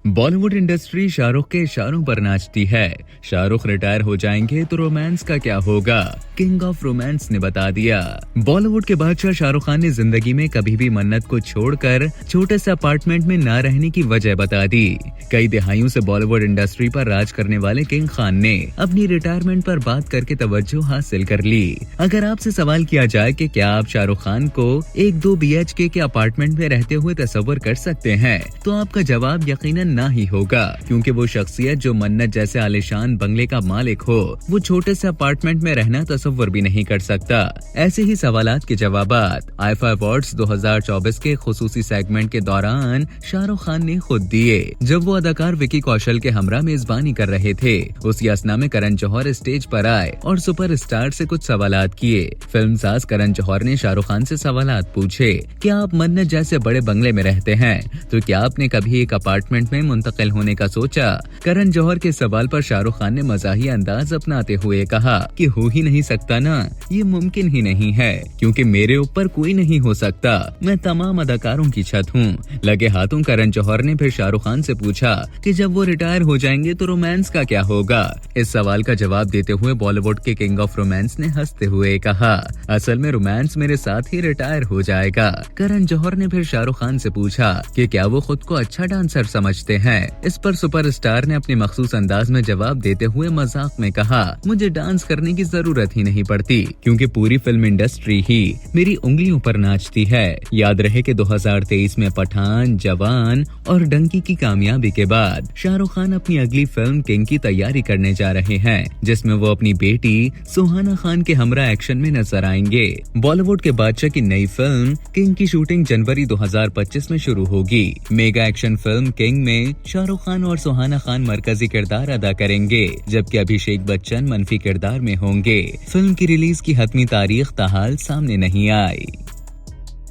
Bollywood industry Shahrukh के इशारों पर नाचती है। शाहरुख रिटायर हो जाएंगे तो रोमांस का क्या होगा, किंग ऑफ रोमांस ने बता दिया। बॉलीवुड के बादशाह शाहरुख खान ने जिंदगी में कभी भी मन्नत को छोड़कर छोटे से अपार्टमेंट में न रहने की वजह बता दी। कई दिहाइयों से बॉलीवुड इंडस्ट्री पर राज करने वाले किंग खान ने अपनी रिटायरमेंट पर बात करके तवज्जो हासिल कर ली। अगर आपसे सवाल किया जाए कि क्या आप शाहरुख खान को 1-2 BHK के अपार्टमेंट में रहते हुए तस्वर कर सकते हैं, तो आपका जवाब यकीनन ना ही होगा, क्योंकि वो शख्सियत जो मन्नत जैसे आलीशान बंगले का मालिक हो, वो छोटे से अपार्टमेंट में रहना तस्वर भी नहीं कर सकता। ऐसे ही सवालात के जवाबात आईफा अवार्ड्स 2024 के खुसूसी सेगमेंट के दौरान शाहरुख खान ने खुद दिए। जब वो अदाकार विकी कौशल के हमरा मेजबानी कर रहे थे, उसी असना में करण जौहर स्टेज पर आए और सुपरस्टार से कुछ सवालात किए। फिल्मसाज करण जौहर ने शाहरुख खान से सवालात पूछे कि आप मन्नत जैसे बड़े बंगले में रहते हैं, तो क्या आपने कभी एक अपार्टमेंट में मुंतकिल होने का सोचा? करण जौहर के सवाल पर शाहरुख खान ने मजाही अंदाज अपनाते हुए कहा कि हो ही नहीं सकता ना, ये मुमकिन ही नहीं है, क्योंकि मेरे ऊपर कोई नहीं हो सकता, मैं तमाम अदाकारों की छत हूँ। लगे हाथों करण जौहर ने फिर शाहरुख खान से पूछा कि जब वो रिटायर हो जाएंगे तो रोमांस का क्या होगा। इस सवाल का जवाब देते हुए बॉलीवुड के किंग ऑफ रोमांस ने हंसते हुए कहा, असल में रोमांस मेरे साथ ही रिटायर हो जाएगा। करण जौहर ने फिर शाहरुख खान से पूछा कि क्या वो खुद को अच्छा डांसर समझते हैं। इस पर सुपरस्टार ने अपने मखसूस अंदाज में जवाब देते हुए मजाक में कहा, मुझे डांस करने की जरूरत ही नहीं पड़ती, क्योंकि पूरी फिल्म इंडस्ट्री ही मेरी उंगलियों पर नाचती है। याद रहे कि 2023 में पठान, जवान और डंकी की कामयाबी के बाद शाहरुख खान अपनी अगली फिल्म किंग की तैयारी करने जा रहे हैं, जिसमें वो अपनी बेटी सुहाना खान के हमरा एक्शन में नजर आएंगे। बॉलीवुड के बादशाह की नई फिल्म किंग की शूटिंग जनवरी 2025 में शुरू होगी। मेगा एक्शन फिल्म किंग में शाहरुख खान और सुहाना खान मरकजी किरदार अदा करेंगे, जबकि अभिषेक बच्चन मनफी किरदार में होंगे। फिल्म की रिलीज की हतमी तारीख ताहाल सामने नहीं आई।